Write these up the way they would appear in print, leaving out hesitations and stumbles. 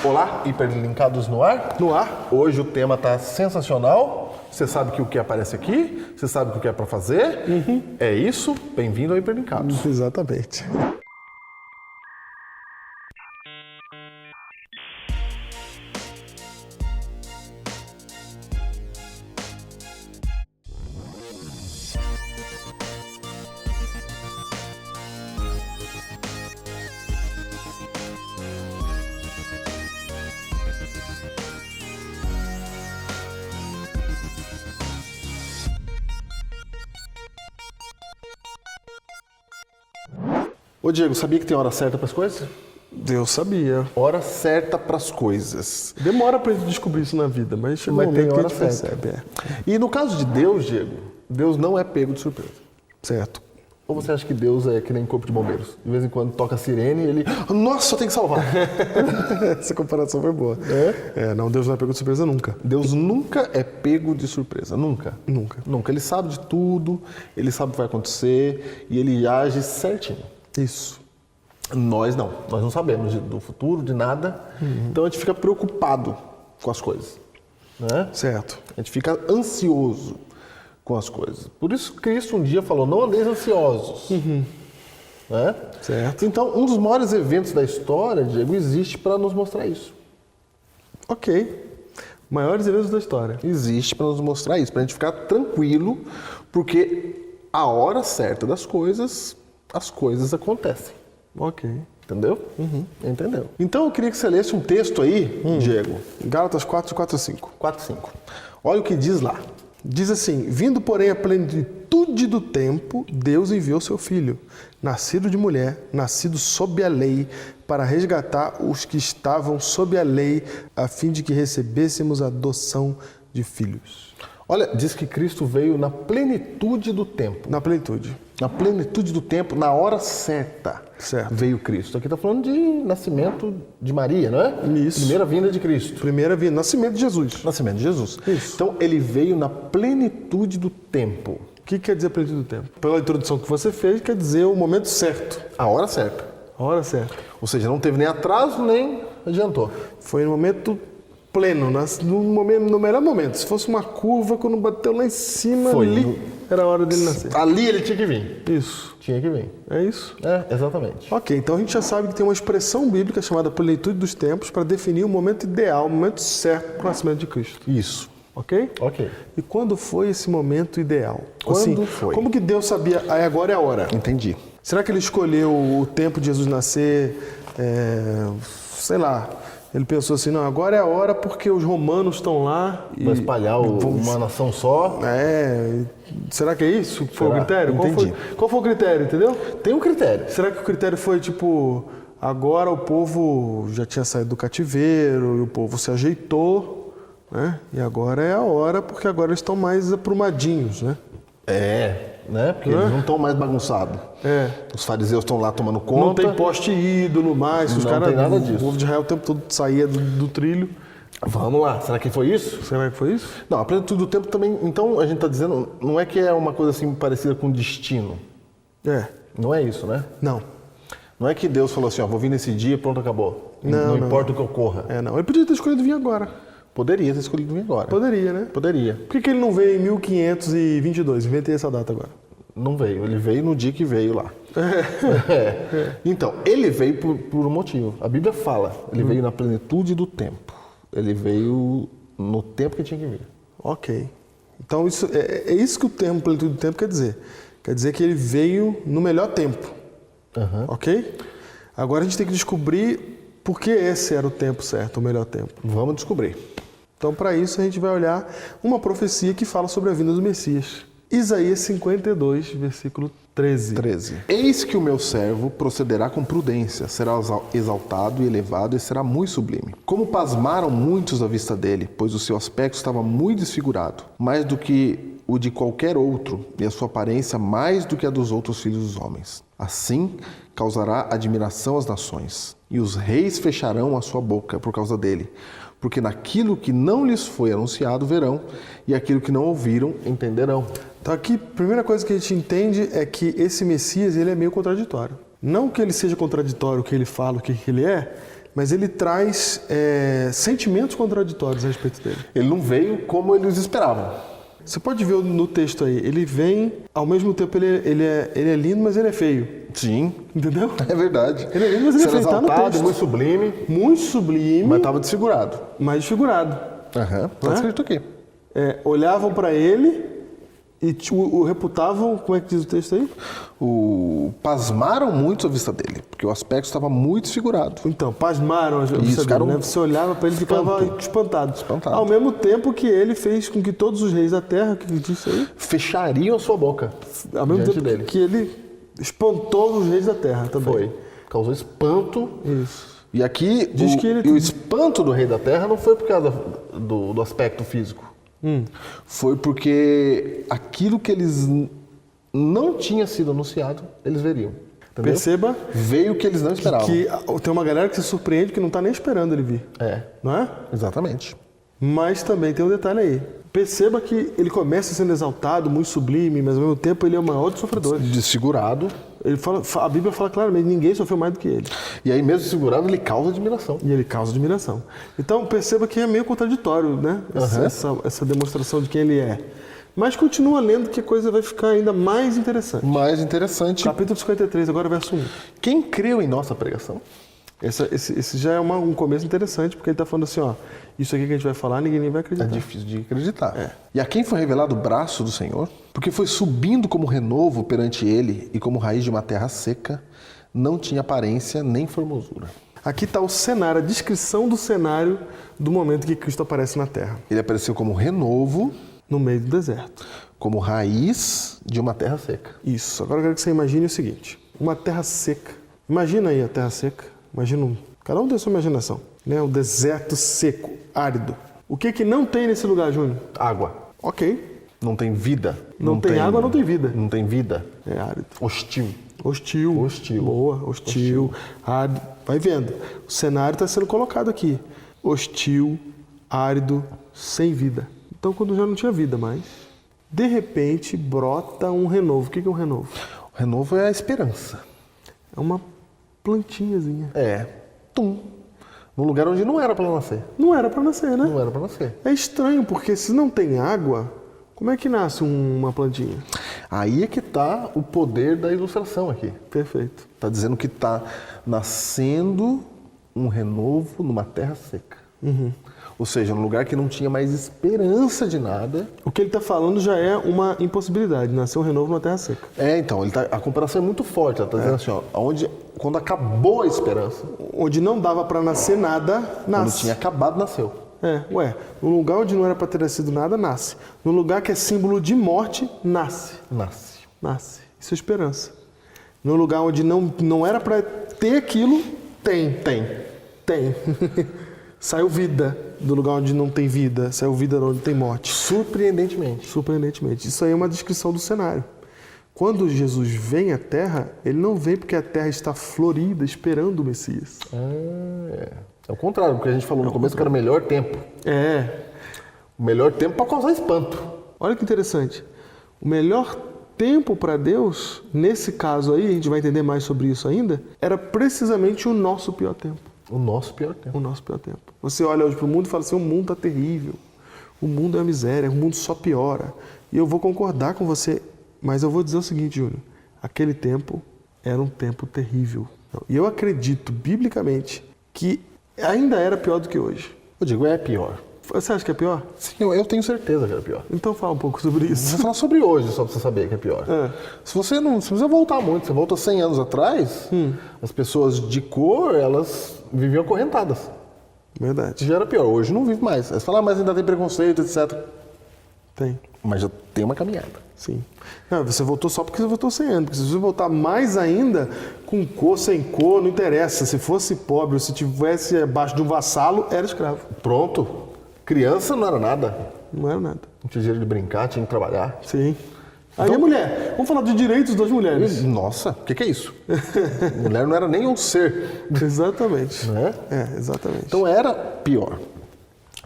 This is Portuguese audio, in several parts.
Olá, hiperlinkados no ar? No ar. Hoje o tema está sensacional. Você sabe que o que aparece aqui, você sabe o que é para fazer. É isso. Bem-vindo ao Hiperlinkados. Exatamente. Ô Diego, sabia que tem hora certa para as coisas? Deus sabia. Hora certa para as coisas. Demora pra gente descobrir isso na vida, mas chegou Mas um tem momento que a hora gente certa. percebe. E no caso de Deus, Diego, Deus não é pego de surpresa. Certo. Ou você acha que Deus é que nem corpo de bombeiros? De vez em quando toca a sirene e ele... Nossa, tem que salvar! Essa comparação foi boa. Não, Deus não é pego de surpresa nunca. Deus nunca é pego de surpresa. Nunca. Nunca. Nunca. Ele sabe de tudo, ele sabe o que vai acontecer e ele age certinho. Isso. Nós não sabemos do futuro, de nada, então a gente fica preocupado com as coisas, né? Certo. A gente fica ansioso com as coisas. Por isso Cristo um dia falou, não andeis ansiosos, né? Certo. Então, um dos maiores eventos da história, Diego, existe para nos mostrar isso. Ok. Maiores eventos da história. Existe para nos mostrar isso, para a gente ficar tranquilo, porque a hora certa das coisas, as coisas acontecem. Ok. Entendeu? Entendeu. Então eu queria que você lesse um texto aí, Diego. Gálatas 4, 4 a 5. 4, 5. Olha o que diz lá. Diz assim, vindo porém a plenitude do tempo, Deus enviou seu Filho, nascido de mulher, nascido sob a lei, para resgatar os que estavam sob a lei, a fim de que recebêssemos a adoção de filhos. Olha, diz que Cristo veio na plenitude do tempo. Na plenitude. Na plenitude do tempo, na hora certa, Certo. veio Cristo. Aqui está falando de nascimento de Maria, não é? Isso. Primeira vinda de Cristo. Primeira vinda, nascimento de Jesus. Nascimento de Jesus. Isso. Então ele veio na plenitude do tempo. O que quer dizer plenitude do tempo? Pela introdução que você fez, quer dizer o momento certo. A hora certa. A hora certa. Ou seja, não teve nem atraso, nem adiantou. Foi no momento pleno, no melhor momento. Se fosse uma curva, quando bateu lá em cima, Foi. ali era a hora dele nascer. Ali ele tinha que vir. Isso. Tinha que vir. É isso? É, exatamente. Ok, então a gente já sabe que tem uma expressão bíblica chamada plenitude dos tempos para definir o momento ideal, o momento certo para o nascimento de Cristo. Isso. Ok? Ok. E quando foi esse momento ideal? Quando foi? Como que Deus sabia, aí agora é a hora? Entendi. Será que ele escolheu o tempo de Jesus nascer, sei lá, ele pensou assim, não, agora é a hora porque os romanos estão lá e... Vai espalhar uma nação só. Será que é isso que foi o Será? critério? Entendi. Qual foi o critério, entendeu? Tem um critério. Será que o critério foi tipo, agora o povo já tinha saído do cativeiro e o povo se ajeitou, né? E agora é a hora porque agora eles estão mais aprumadinhos, né? Né? Porque eles não estão mais bagunçados. Os fariseus estão lá tomando conta. Não tem poste ídolo mais, os Não caras, tem nada disso. o povo de Israel o tempo todo saía do trilho. Vamos lá. Será que foi isso? Será que foi isso? Não, a plenitude do tempo também... Então, a gente está dizendo... Não é que é uma coisa assim parecida com destino. Não é isso, né? Não. Não é que Deus falou assim, ó, vou vir nesse dia e pronto, acabou. Não importa o que ocorra. Não. Ele podia ter escolhido vir agora. Poderia ter escolhido vir agora. Poderia, né? Poderia. Por que ele não veio em 1522? Inventei essa data agora. Não veio. Ele veio no dia que veio lá. Então, ele veio por um motivo. A Bíblia fala. Ele veio na plenitude do tempo. Ele veio no tempo que tinha que vir. Ok. Então, isso, é isso que o termo plenitude do tempo quer dizer. Quer dizer que ele veio no melhor tempo. Ok? Agora a gente tem que descobrir por que esse era o tempo certo, o melhor tempo. Vamos descobrir. Então, para isso, a gente vai olhar uma profecia que fala sobre a vinda do Messias. Isaías 52, versículo 13. Eis que o meu servo procederá com prudência, será exaltado e elevado e será muito sublime. Como pasmaram muitos à vista dele, pois o seu aspecto estava muito desfigurado, mais do que o de qualquer outro, e a sua aparência mais do que a dos outros filhos dos homens. Assim causará admiração às nações, e os reis fecharão a sua boca por causa dele, porque naquilo que não lhes foi anunciado verão, e aquilo que não ouviram entenderão. Então aqui, a primeira coisa que a gente entende é que esse Messias ele é meio contraditório. Não que ele seja contraditório o que ele fala, o que ele é, mas ele traz sentimentos contraditórios a respeito dele. Ele não veio como eles esperavam. Você pode ver no texto aí, ele vem, ao mesmo tempo ele é lindo, mas ele é feio. Sim, Entendeu? é verdade. Ele é lindo, mas ele é feio, tá no exaltado, texto. muito sublime, Muito sublime, mas estava desfigurado. mas desfigurado. Aham, tá Né? escrito aqui. Olhavam para ele e o reputavam, como é que diz o texto aí? Pasmaram muito à vista dele, porque o aspecto estava muito desfigurado. Então, pasmaram as vista ficaram dele, né? Você olhava para ele e ficava espantado. Espantado. Ao mesmo tempo que ele fez com que todos os reis da terra, o que diz isso aí? Fechariam a sua boca. Ao mesmo diante tempo dele. que ele espantou os reis da terra também. Foi. Causou espanto. Isso. E aqui, Diz que ele- o espanto do rei da terra não foi por causa do aspecto físico. Foi porque aquilo que eles não tinha sido anunciado, eles veriam. Entendeu? Perceba Veio o que eles não esperavam. que tem uma galera que se surpreende que não está nem esperando ele vir. É, Não é? exatamente. Mas também tem um detalhe aí. Perceba que ele começa sendo exaltado, muito sublime, mas ao mesmo tempo ele é o maior dos sofredores. Desfigurado. Ele fala, a Bíblia fala claramente, ninguém sofreu mais do que ele. E aí, mesmo desfigurado, ele causa admiração. E ele causa admiração. Então perceba que é meio contraditório, né? Essa demonstração de quem ele é. Mas continua lendo que a coisa vai ficar ainda mais interessante. Mais interessante, Capítulo 53, agora verso 1. quem creu em nossa pregação? Esse já é um começo interessante, porque ele está falando assim, ó, isso aqui que a gente vai falar, ninguém nem vai É acreditar. difícil de acreditar. E a quem foi revelado o braço do Senhor? Porque foi subindo como renovo perante ele e como raiz de uma terra seca, não tinha aparência nem formosura. Aqui está o cenário, a descrição do cenário do momento que Cristo aparece na Terra, Ele apareceu como renovo, no meio do deserto. como raiz de uma terra seca. Isso. Agora eu quero que você imagine o seguinte, uma terra seca. Imagina aí a terra seca. Imagina cada um tem a sua imaginação. Né? O deserto seco, árido. O que que não tem nesse lugar, Júnior? Água. Ok. Não tem vida. Não tem água, não tem vida. Não tem vida. É árido. Hostil. Hostil. Hostil. Boa, hostil. Árido. Vai vendo. O cenário está sendo colocado aqui. Hostil, árido, sem vida. Então, quando já não tinha vida mais, de repente brota um renovo. O que é um renovo? O renovo é a esperança. É uma plantinhazinha. É. Tum. Num lugar onde não era para nascer. Não era para nascer, né? Não era para nascer. É estranho, porque se não tem água, como é que nasce uma plantinha? Aí é que está o poder da ilustração aqui. Perfeito. Está dizendo que está nascendo um renovo numa terra seca. Ou seja, num lugar que não tinha mais esperança de nada. O que ele está falando já é uma impossibilidade, nascer um renovo numa terra seca. Então, a comparação é muito forte. Ela está dizendo assim, ó, quando acabou a esperança, Onde não dava para nascer nada, quando nasce. tinha acabado, nasceu. No lugar onde não era para ter nascido nada, nasce. No lugar que é símbolo de morte, nasce. Nasce. Nasce. Isso é esperança. No lugar onde não era para ter aquilo, tem. Tem. Saiu vida do lugar onde não tem vida, saiu vida onde tem morte. Surpreendentemente. Surpreendentemente. Isso aí é uma descrição do cenário. Quando Jesus vem à Terra, ele não vem porque a Terra está florida, esperando o Messias. É o contrário, porque a gente falou no começo que era o melhor tempo. O melhor tempo para causar espanto. Olha que interessante. O melhor tempo para Deus, nesse caso aí, a gente vai entender mais sobre isso ainda, era precisamente o nosso pior tempo. O nosso pior tempo. O nosso pior tempo. Você olha hoje para o mundo e fala assim, o mundo está terrível. O mundo é uma miséria, o mundo só piora. E eu vou concordar com você, mas eu vou dizer o seguinte, Júnior. Aquele tempo era um tempo terrível. E eu acredito, biblicamente, que ainda era pior do que hoje. Eu digo, é pior. Você acha que é pior? Sim, eu tenho certeza que era pior. Então fala um pouco sobre isso. Vou falar sobre hoje, só para você saber que é pior. Se você não precisa voltar muito, você volta 100 anos atrás, as pessoas de cor, elas viviam acorrentadas. Verdade. Já era pior, hoje não vive mais. Aí você fala, mas ainda tem preconceito, etc. Tem. Mas já tem uma caminhada. Sim. Não, você voltou só porque você voltou 100 anos. Porque se você voltar mais ainda, com cor, sem cor, não interessa. Se fosse pobre ou se estivesse abaixo de um vassalo, era escravo. Pronto. Criança não era nada. Não era nada. Não tinha jeito de brincar, tinha que trabalhar. Sim. Aí a mulher. Vamos falar de direitos das mulheres. Nossa, o que é isso? Mulher não era nem um ser. Exatamente. Né? Exatamente. Então era pior.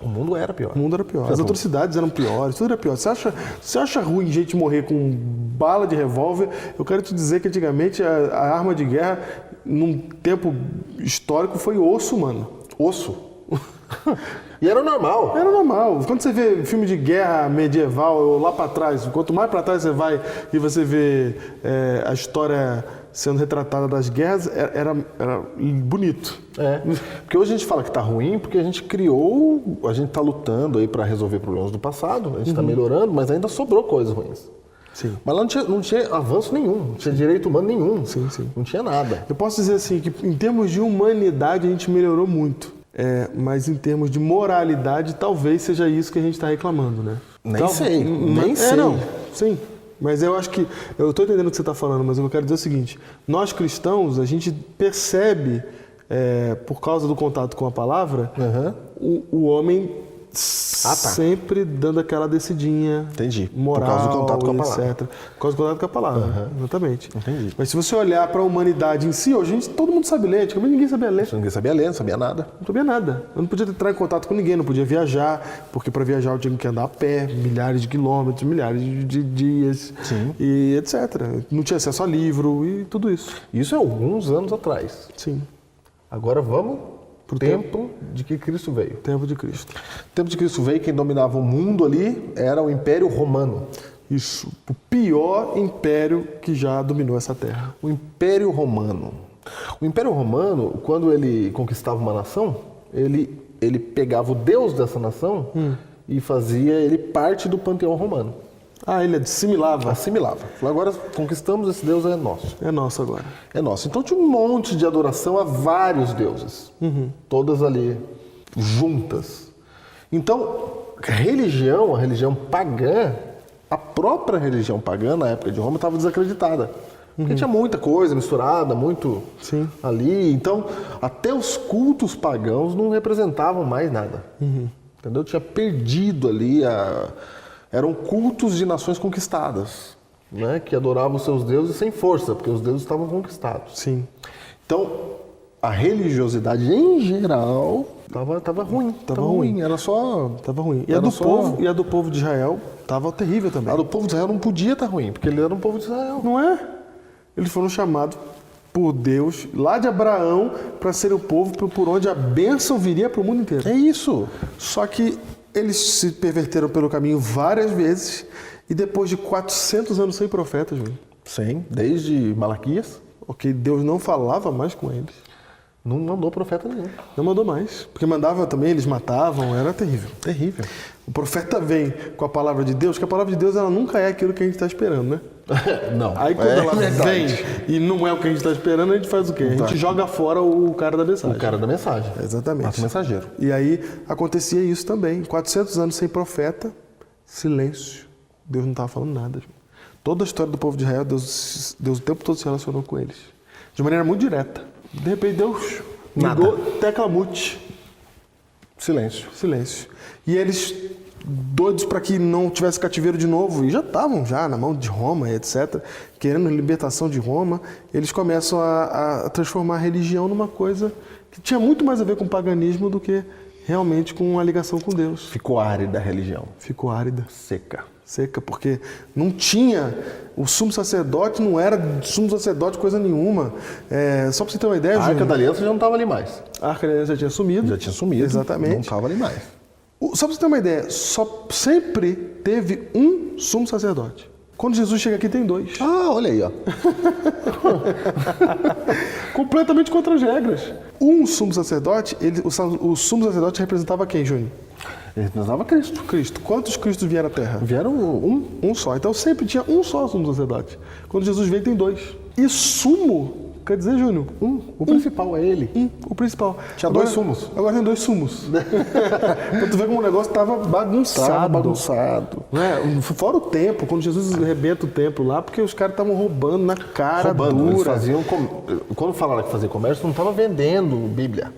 O mundo era pior. O mundo era pior. As atrocidades eram piores, tudo era pior. Você acha ruim gente morrer com bala de revólver? Eu quero te dizer que antigamente a arma de guerra, num tempo histórico, foi osso, mano. Osso. E era normal. Era normal. Quando você vê filme de guerra medieval, ou lá pra trás, quanto mais pra trás você vai e você vê a história sendo retratada das guerras, era bonito. Porque hoje a gente fala que tá ruim porque a gente criou, a gente tá lutando aí para resolver problemas do passado, a gente tá melhorando, mas ainda sobrou coisas ruins. Sim. Mas lá não tinha avanço nenhum, não tinha direito humano nenhum. Sim, sim. Não tinha nada. Eu posso dizer assim, que em termos de humanidade a gente melhorou muito. Mas em termos de moralidade, talvez seja isso que a gente está reclamando, né? Nem sei. Não, sim. Mas eu acho que, eu estou entendendo o que você está falando, mas eu quero dizer o seguinte, nós cristãos, a gente percebe, por causa do contato com a palavra, o homem sempre dando aquela descidinha. Entendi. Moral, por causa do contato com a palavra. etc. Por causa do contato com a palavra, exatamente. Entendi. Mas se você olhar para a humanidade em si, hoje todo mundo sabe ler, antigamente ninguém sabia ler. Ninguém sabia ler, não sabia nada. Não sabia nada. Eu não podia entrar em contato com ninguém, não podia viajar, porque para viajar eu tinha que andar a pé, milhares de quilômetros, milhares de dias, e etc. Não tinha acesso a livro e tudo isso. Isso é alguns anos atrás. Sim. Agora vamos pro tempo de que Cristo veio. Tempo de Cristo. O tempo de Cristo veio, quem dominava o mundo ali era o Império Romano. Isso. O pior império que já dominou essa terra. O Império Romano. O Império Romano, quando ele conquistava uma nação, ele pegava o deus dessa nação e fazia ele parte do panteão romano. Ele assimilava. Assimilava. Falou, agora conquistamos esse deus, é nosso. É nosso agora. É nosso. Então tinha um monte de adoração a vários deuses. Todas ali juntas. Então, a religião pagã, a própria religião pagã na época de Roma estava desacreditada. Porque tinha muita coisa misturada, muito ali. Então, até os cultos pagãos não representavam mais nada. Entendeu? Tinha perdido ali eram cultos de nações conquistadas, né? Que adoravam seus deuses sem força, porque os deuses estavam conquistados. Sim. Então, a religiosidade em geral estava ruim. Estava ruim. Era só... Estava ruim. E a do povo de Israel estava terrível também. A do povo de Israel não podia estar ruim, porque ele era um povo de Israel. Não é? Eles foram chamados por Deus, lá de Abraão, para ser o povo por onde a bênção viria para o mundo inteiro. É isso. Só que eles se perverteram pelo caminho várias vezes e depois de 400 anos sem profetas, Sim, desde Malaquias. Ok, Deus não falava mais com eles. Não mandou profeta nenhum. Não mandou mais. Porque mandava também, eles matavam, era terrível. Terrível. O profeta vem com a palavra de Deus, que a palavra de Deus ela nunca é aquilo que a gente está esperando, né? Não. Aí quando ela vem e não é o que a gente está esperando, a gente faz o quê? A gente joga fora o cara da mensagem. O cara da mensagem. Exatamente. Mata o mensageiro. E aí acontecia isso também. 400 anos sem profeta, silêncio. Deus não estava falando nada. Toda a história do povo de Israel, Deus o tempo todo se relacionou com eles. De maneira muito direta. De repente Deus ligou, tecla mute. Silêncio. Silêncio. E eles, doidos para que não tivesse cativeiro de novo, e já estavam na mão de Roma, etc., querendo a libertação de Roma, eles começam a transformar a religião numa coisa que tinha muito mais a ver com paganismo do que realmente com a ligação com Deus. Ficou árida a religião. Ficou árida. Seca, porque não tinha, o sumo sacerdote não era sumo sacerdote coisa nenhuma. Só para você ter uma ideia, a Arca da Aliança já não estava ali mais. A Arca da Aliança já tinha sumido. Exatamente. Não estava ali mais. Só para você ter uma ideia, só sempre teve um sumo sacerdote. Quando Jesus chega aqui tem 2. Olha aí, ó. Completamente contra as regras. Um sumo sacerdote, o sumo sacerdote representava quem, Júnior? Ele representava Cristo. Quantos Cristos vieram à Terra? Vieram um só. Então sempre tinha um só sumo sacerdote. Quando Jesus veio tem 2. E sumo, quer dizer, Júnior? O principal é ele. O principal. Tinha agora, 2 sumos. Agora tem 2 sumos. Então tu vê como o negócio estava bagunçado. Fora o templo, quando Jesus arrebenta o templo lá, porque os caras estavam roubando na cara dura. Eles faziam, quando falaram que fazia comércio, não estava vendendo Bíblia.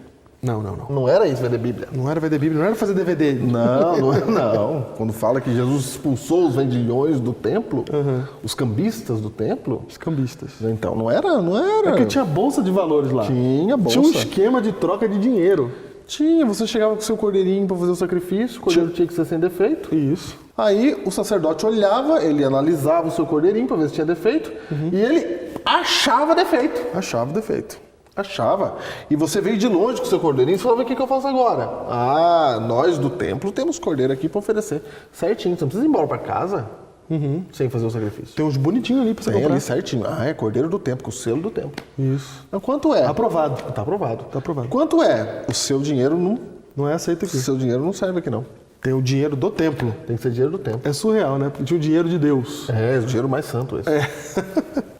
Não. Não era isso vender Bíblia. Não era vender Bíblia, não era fazer DVD. Não. Quando fala que Jesus expulsou os vendilhões do templo, os cambistas do templo. Os cambistas. Então não era. É porque tinha bolsa de valores lá. Tinha bolsa. Tinha um esquema de troca de dinheiro. Tinha, você chegava com o seu cordeirinho para fazer o sacrifício, o cordeiro tinha que ser sem defeito. Isso. Aí o sacerdote olhava, ele analisava o seu cordeirinho para ver se tinha defeito, e ele achava defeito. Achava o defeito. Achava. E você veio de longe com o seu cordeirinho e falava, o que eu faço agora? Ah, nós do templo temos cordeiro aqui para oferecer. Certinho, você não precisa ir embora para casa sem fazer o sacrifício. Tem uns bonitinhos ali pra você Tem comprar. ali certinho. Ah, é cordeiro do templo, com o selo do templo. Isso. Então, quanto é? Aprovado. Tá aprovado. Tá aprovado. Quanto é? O seu dinheiro não, Não é aceito aqui. não serve aqui não. Tem o dinheiro do templo. Tem que ser dinheiro do templo. É surreal, né? Porque tinha o dinheiro de Deus. É, o dinheiro mais santo esse.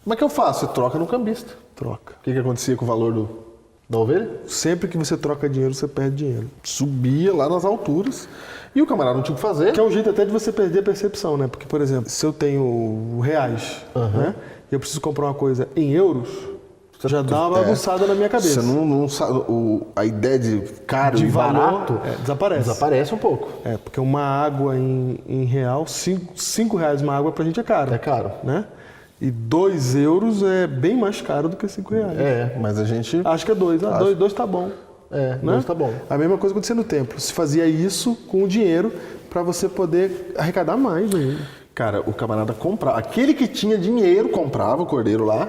Como é que eu faço? Você troca no cambista. Troca. O que acontecia com o valor da ovelha? Sempre que você troca dinheiro, você perde dinheiro. Subia lá nas alturas. E o camarada não tinha o que fazer. Que é um jeito até de você perder a percepção, né? Porque, por exemplo, se eu tenho reais, né? E eu preciso comprar uma coisa em euros, já dá uma bagunçada na minha cabeça. Você não sabe. A ideia de caro De e valor, barato desaparece. desaparece um pouco. É, porque uma água em real, 5 reais uma água pra gente é caro. É caro. Né? E 2 euros é bem mais caro do que 5 reais. É, mas a gente. Acho que é 2. 2 tá bom. É, Né? tá bom. A mesma coisa acontecia no templo. Se fazia isso com o dinheiro para você poder arrecadar mais ainda. Cara, o camarada comprava. Aquele que tinha dinheiro comprava o cordeiro lá,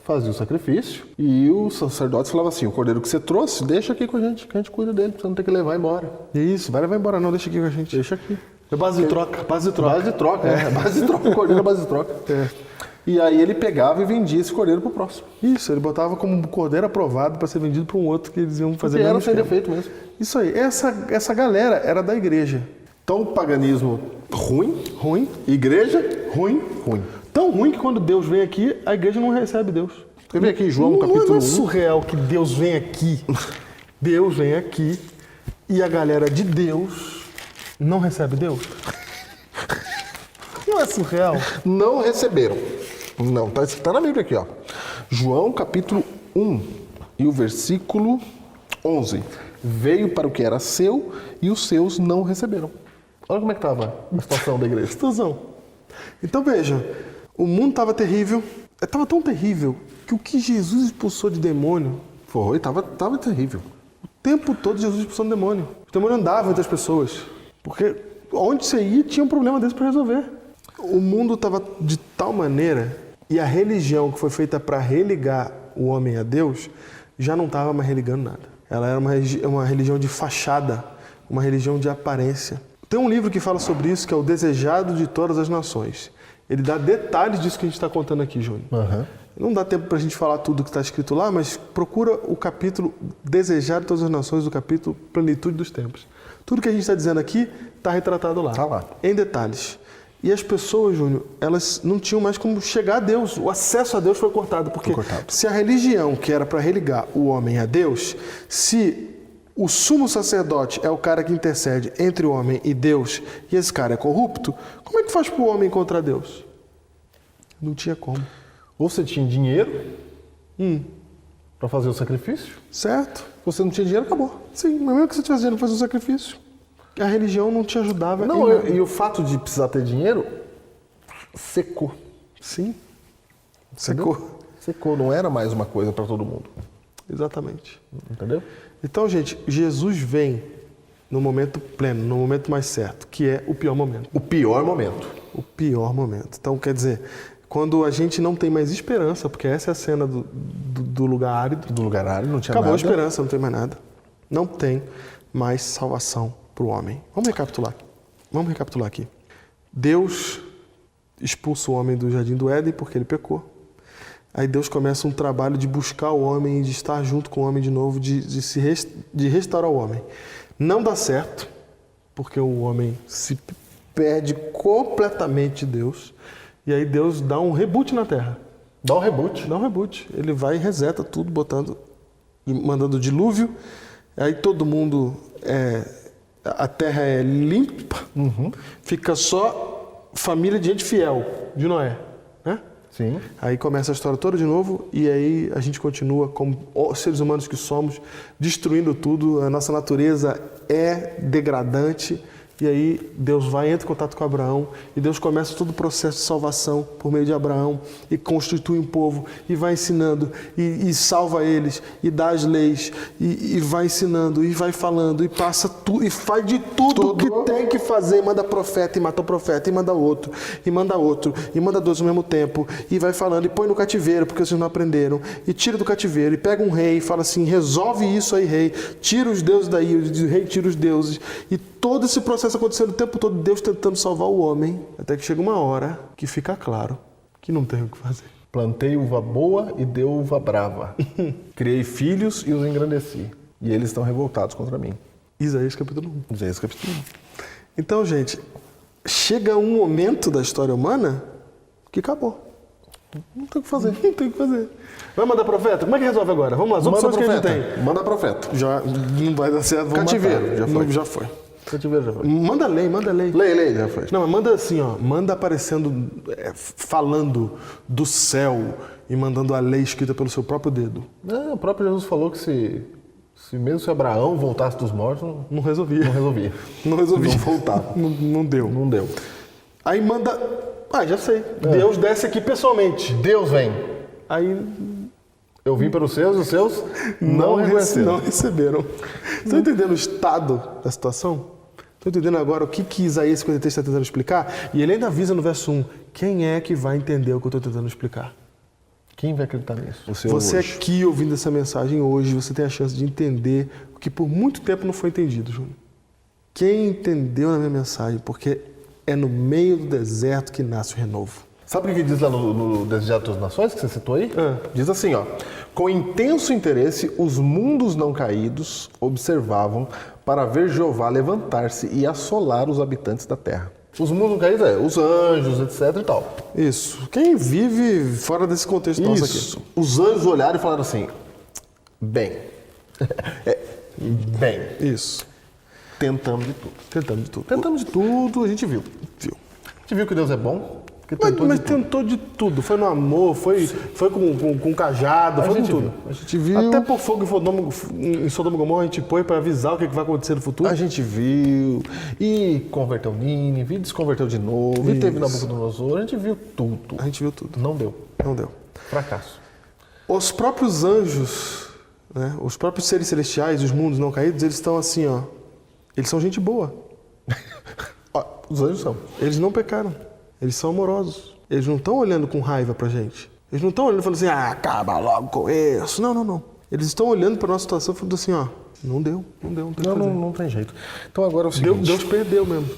fazia o sacrifício. E o sacerdote falava assim: o cordeiro que você trouxe, deixa aqui com a gente, que a gente cuida dele, pra você não ter que levar embora. Isso, vai levar embora não, deixa aqui com a gente. Deixa aqui. É base de troca, base de troca. Base de troca, é. Base de troca, o cordeiro é base de troca. É. E aí ele pegava e vendia esse cordeiro pro próximo. Isso, ele botava como um cordeiro aprovado para ser vendido para um outro que eles iam fazer E era mesmo sem esquema. defeito mesmo. Isso aí, essa galera era da igreja. Então, paganismo ruim, Ruim, igreja ruim, ruim. tão ruim que quando Deus vem aqui, a igreja não recebe Deus. Você vê aqui em João, Não capítulo é 1. surreal que Deus vem aqui, Deus vem aqui e a galera de Deus não recebe Deus? Não é surreal? Não receberam. Não, tá na Bíblia aqui, ó. João, capítulo 1, e o versículo 11. Veio para o que era seu e os seus não receberam. Olha como é que estava a situação da igreja. Situação. Então veja, o mundo estava terrível, estava tão terrível que o que Jesus expulsou de demônio, Foi, tava terrível. o tempo todo Jesus expulsou demônio. O demônio andava entre as pessoas, porque onde você ia tinha um problema desse para resolver. O mundo estava de tal maneira e a religião que foi feita para religar o homem a Deus já não estava mais religando nada. Ela era uma religião de fachada, uma religião de aparência. Tem um livro que fala sobre isso, que é O Desejado de Todas as Nações. Ele dá detalhes disso que a gente está contando aqui, Júnior. Não dá tempo para a gente falar tudo que está escrito lá, mas procura o capítulo Desejado de Todas as Nações, do capítulo Plenitude dos Tempos. Tudo que a gente está dizendo aqui está retratado lá, Tá lá. em detalhes. E as pessoas, Júnior, elas não tinham mais como chegar a Deus. O acesso a Deus foi cortado. Porque se a religião que era para religar o homem a Deus, se o sumo sacerdote é o cara que intercede entre o homem e Deus, e esse cara é corrupto, como é que faz para o homem encontrar Deus? Não tinha como. Ou você tinha dinheiro para fazer o sacrifício, Certo? se você não tinha dinheiro, acabou. Sim, mas mesmo que você estivesse dizendo fazer um sacrifício, a religião não te ajudava Não, em nada. e o fato de precisar ter dinheiro secou. Sim. Entendeu? Secou. Secou, não era mais uma coisa para todo mundo. Exatamente. Entendeu? Então, gente, Jesus vem no momento pleno, no momento mais certo, que é o pior momento. O pior momento. O pior momento. Então, quer dizer, quando a gente não tem mais esperança, porque essa é a cena do lugar árido, Do lugar árido, não tinha acabou a nada. esperança, não tem mais nada. Não tem mais salvação para o homem. Vamos recapitular aqui. Deus expulsa o homem do jardim do Éden porque ele pecou. Aí Deus começa um trabalho de buscar o homem e de estar junto com o homem de novo, de restaurar o homem. Não dá certo, porque o homem se perde completamente de Deus. E aí Deus dá um reboot na Terra. Dá um reboot. Dá um reboot. Ele vai e reseta tudo, mandando dilúvio. Aí todo mundo... a Terra é limpa. Fica só família de gente fiel, de Noé. Né? Sim. Aí começa a história toda de novo e aí a gente continua como seres humanos que somos, destruindo tudo. A nossa natureza é degradante E aí Deus entra em contato com Abraão e Deus começa todo o processo de salvação por meio de Abraão e constitui um povo e vai ensinando e salva eles e dá as leis e vai ensinando e vai falando e passa tudo e faz de tudo que tem que fazer, e manda profeta e mata o profeta e manda outro e manda outro e manda dois ao mesmo tempo e vai falando e põe no cativeiro porque vocês não aprenderam e tira do cativeiro e pega um rei e fala assim, resolve isso aí, rei, tira os deuses daí, o rei tira os deuses e todo esse processo acontecendo o tempo todo, Deus tentando salvar o homem, até que chega uma hora que fica claro que não tem o que fazer. Plantei uva boa e deu uva brava. Criei filhos e os engrandeci. E eles estão revoltados contra mim. Isaías capítulo 1. Isaías capítulo 1. Então, gente, chega um momento da história humana que acabou. Não tem o que fazer. Não tem o que fazer. Vai mandar profeta? Como é que resolve agora? Vamos lá, as opções que a gente tem. Manda profeta. Já não vai dar certo, vamos Cativeiro, matar. já foi. Já foi. Cativeiro já foi. Manda lei, manda lei. Lei, já foi. Não, mas manda assim, ó, manda aparecendo, falando do céu e mandando a lei escrita pelo seu próprio dedo. Não, o próprio Jesus falou que se mesmo se Abraão voltasse dos mortos, Não resolvia. não resolvia. Não resolvia. Não voltava. Não deu. Não deu. Aí manda, já sei, Deus desce aqui pessoalmente. Deus vem. Aí Eu vim para os seus não reconheceram. Não receberam. Estão entendendo o estado da situação? Estão entendendo agora o que Isaías 53 está tentando explicar? E ele ainda avisa no verso 1, quem é que vai entender o que eu estou tentando explicar? Quem vai acreditar nisso? Você aqui ouvindo essa mensagem hoje, você tem a chance de entender o que por muito tempo não foi entendido, Júnior. Quem entendeu na minha mensagem, porque é no meio do deserto que nasce o renovo. Sabe o que diz lá no Desejo das Nações, que você citou aí? Diz assim, ó. Com intenso interesse, os mundos não caídos observavam para ver Jeová levantar-se e assolar os habitantes da terra. Os mundos não caídos os anjos, etc e tal. Isso. Quem vive fora desse contexto nosso Isso. aqui. Os anjos olharam e falaram assim, bem, Isso. tentamos de tudo. Tentamos de tudo, a gente viu. A gente viu que Deus é bom, que Mas tentou de tudo. tentou de tudo. Foi no amor, foi com cajado, foi com tudo. A gente viu. Até por fogo em Sodoma e Gomorra a gente põe para avisar o que vai acontecer no futuro. A gente viu e converteu Nínive, e desconverteu de novo, e teve Nabucodonosor, a gente viu tudo. A gente viu tudo. Não deu. Não deu. Fracasso. Os próprios anjos, né, os próprios seres celestiais, os mundos não caídos, eles estão assim, ó. Eles são gente boa. Os anjos são. Eles não pecaram. Eles são amorosos. Eles não estão olhando com raiva pra gente. Eles não estão olhando e falando assim, acaba logo com isso. Não. Eles estão olhando pra nossa situação e falando assim, não deu, não tem o que fazer. Não tem jeito. Então agora é o seguinte. Deus perdeu mesmo.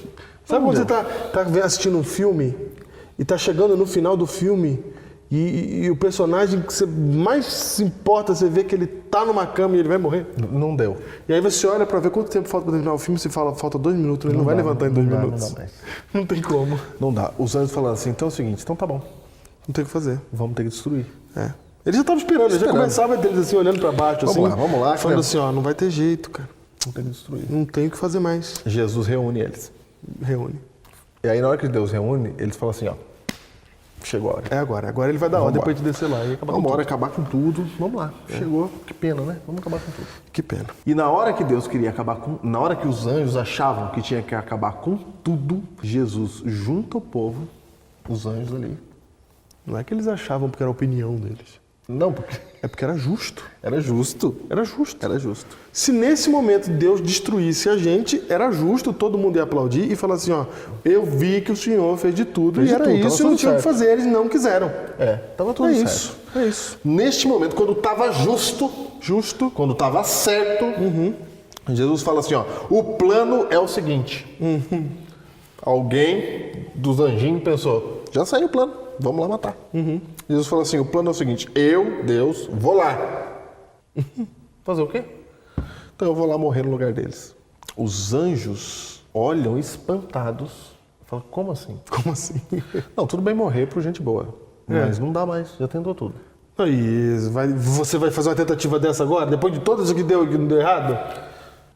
Sabe quando você tá assistindo um filme e tá chegando no final do filme e o personagem que você mais se importa, você vê que ele tá numa cama e ele vai morrer? Não deu. E aí você olha pra ver quanto tempo falta pra terminar o filme e você fala, falta 2 minutos, ele não vai levantar em 2 minutos. Não dá mais. Não tem como. Não dá. Os anjos falaram assim, então é o seguinte, então tá bom, Não tem o que fazer. vamos ter que destruir. Eles já estavam esperando, já começava deles assim, olhando pra baixo, Vamos assim. lá, falando assim, não vai ter jeito, cara. Vamos ter que destruir. Não tem o que fazer mais. Jesus reúne eles. Reúne. E aí na hora que Deus reúne, eles falam assim, chegou a hora. É agora. Agora ele vai dar ordem pra gente descer lá e acabar com Vamos acabar com tudo. Vamos lá. Chegou. Que pena, né? Vamos acabar com tudo. tudo. Que pena. E na hora que Deus queria acabar com... Na hora que os anjos achavam que tinha que acabar com tudo, Jesus junta o povo, os anjos ali. Não é que eles achavam porque era a opinião deles. Não, porque É porque era justo. era justo. Era justo. Era justo. Se nesse momento Deus destruísse a gente, era justo, todo mundo ia aplaudir e falar assim, eu vi que o Senhor fez de tudo Fez e de era tudo, isso, tava e não tudo tinha o que certo. fazer, eles não quiseram. Tava tudo É certo. isso, é isso. Neste momento, quando estava justo, quando estava certo, Jesus fala assim, o plano é o seguinte. Alguém dos anjinhos pensou, já saiu o plano, vamos lá matar. Jesus fala assim, o plano é o seguinte, eu, Deus, vou lá. Fazer o quê? Então eu vou lá morrer no lugar deles. Os anjos olham espantados, falam, como assim? Como assim? Não, tudo bem morrer por gente boa, mas não dá mais, já tentou tudo. Aí, você vai fazer uma tentativa dessa agora? Depois de todas as que deu errado?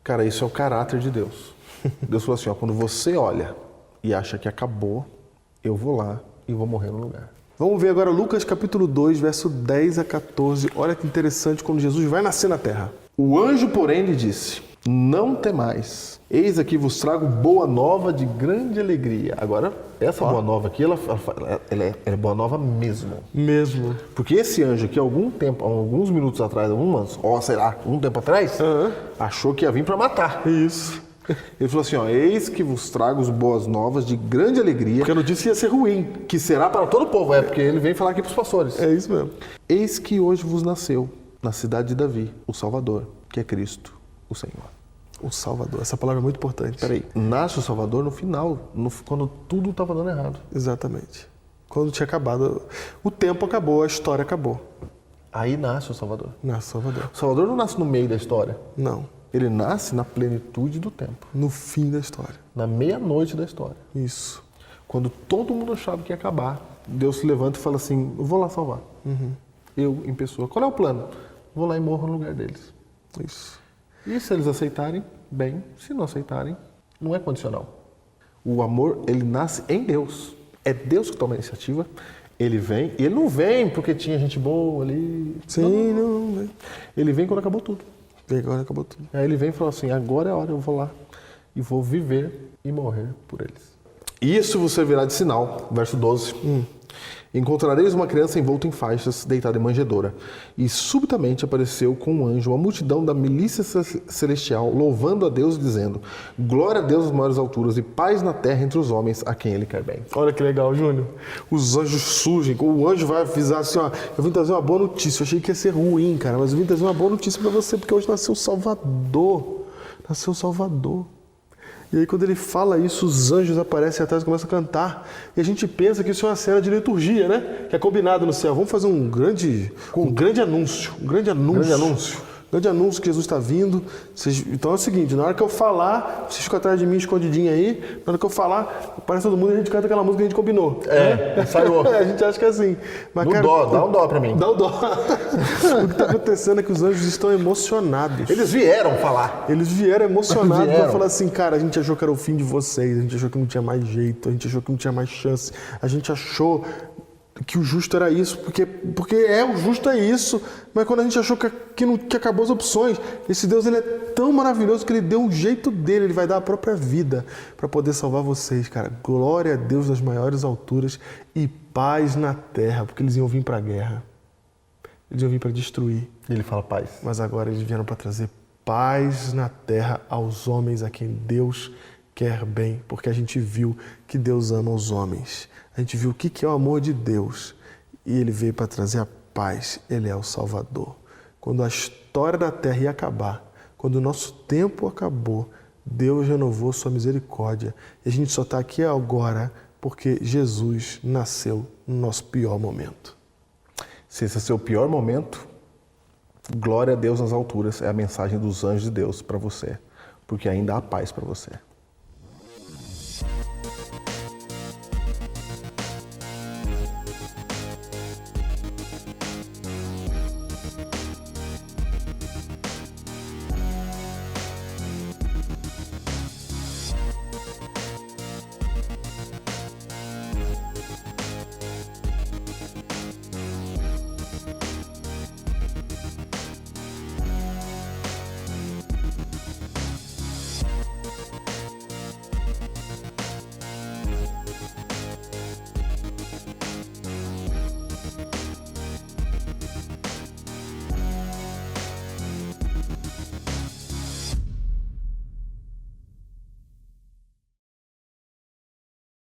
Cara, isso é o caráter de Deus. Deus falou assim, quando você olha e acha que acabou, eu vou lá e vou morrer no lugar. Vamos ver agora Lucas capítulo 2, verso 10 a 14. Olha que interessante quando Jesus vai nascer na terra. O anjo, porém, lhe disse, Não temais. Eis aqui vos trago boa nova de grande alegria. Agora, essa boa nova aqui, ela é boa nova mesmo. Mesmo. Porque esse anjo aqui, alguns minutos atrás, sei lá, um tempo atrás, achou que ia vir para matar. Isso. Ele falou assim, eis que vos trago boas novas de grande alegria. Porque a notícia ia ser ruim. Que será para todo o povo, porque ele vem falar aqui para os pastores. É isso mesmo. Eis que hoje vos nasceu, na cidade de Davi, o Salvador, que é Cristo, o Senhor. O Salvador. Essa palavra é muito importante. Peraí, nasce o Salvador no final, quando tudo estava dando errado. Exatamente. Quando tinha acabado, o tempo acabou, a história acabou. Aí nasce o Salvador. Nasce o Salvador. O Salvador não nasce no meio da história. Não. Ele nasce na plenitude do tempo. No fim da história. Na meia-noite da história. Isso. Quando todo mundo achava que ia acabar, Deus se levanta e fala assim, eu vou lá salvar. Eu, em pessoa. Qual é o plano? Vou lá e morro no lugar deles. Isso. E se eles aceitarem, bem. Se não aceitarem, não é condicional. O amor, ele nasce em Deus. É Deus que toma a iniciativa. Ele vem, e ele não vem porque tinha gente boa ali. Sim, não. Ele vem quando acabou tudo. Agora acabou tudo. Aí ele vem e fala assim, agora é a hora, eu vou lá e vou viver e morrer por eles. Isso vos servirá de sinal, verso 12. Encontrareis uma criança envolta em faixas, deitada em manjedoura. E subitamente apareceu com um anjo uma multidão da milícia celestial, louvando a Deus, dizendo, glória a Deus nas maiores alturas e paz na terra entre os homens a quem ele quer bem. Olha que legal, Júnior. Os anjos surgem, o anjo vai avisar assim, eu vim trazer uma boa notícia. Eu achei que ia ser ruim, cara, mas eu vim trazer uma boa notícia para você, porque hoje nasceu o Salvador. Nasceu o Salvador. E aí quando ele fala isso, os anjos aparecem atrás e começam a cantar. E a gente pensa que isso é uma cena de liturgia, né? Que é combinado no céu. Vamos fazer um grande anúncio. Um grande anúncio. Grande anúncio que Jesus está vindo. Então é o seguinte, na hora que eu falar, vocês ficam atrás de mim escondidinho aí. Na hora que eu falar, aparece todo mundo e a gente canta aquela música que a gente combinou. Ensaiou. A gente acha que é assim. Mas, cara, dá um dó pra mim. Dá um dó. O que está acontecendo é que os anjos estão emocionados. Eles vieram falar. Eles vieram emocionados Vieram. para falar assim, cara, a gente achou que era o fim de vocês, a gente achou que não tinha mais jeito, a gente achou que não tinha mais chance, a gente achou que o justo era isso, porque o justo é isso, mas quando a gente achou que acabou as opções, esse Deus ele é tão maravilhoso que ele deu um jeito dele, ele vai dar a própria vida para poder salvar vocês, cara. Glória a Deus nas maiores alturas e paz na terra, porque eles iam vir para a guerra, eles iam vir para destruir. Ele fala paz. Mas agora eles vieram para trazer paz na terra aos homens a quem Deus quer bem, porque a gente viu que Deus ama os homens. A gente viu o que é o amor de Deus e ele veio para trazer a paz. Ele é o Salvador. Quando a história da terra ia acabar, quando o nosso tempo acabou, Deus renovou sua misericórdia. E a gente só está aqui agora porque Jesus nasceu no nosso pior momento. Se esse é o seu pior momento, glória a Deus nas alturas é a mensagem dos anjos de Deus para você, porque ainda há paz para você.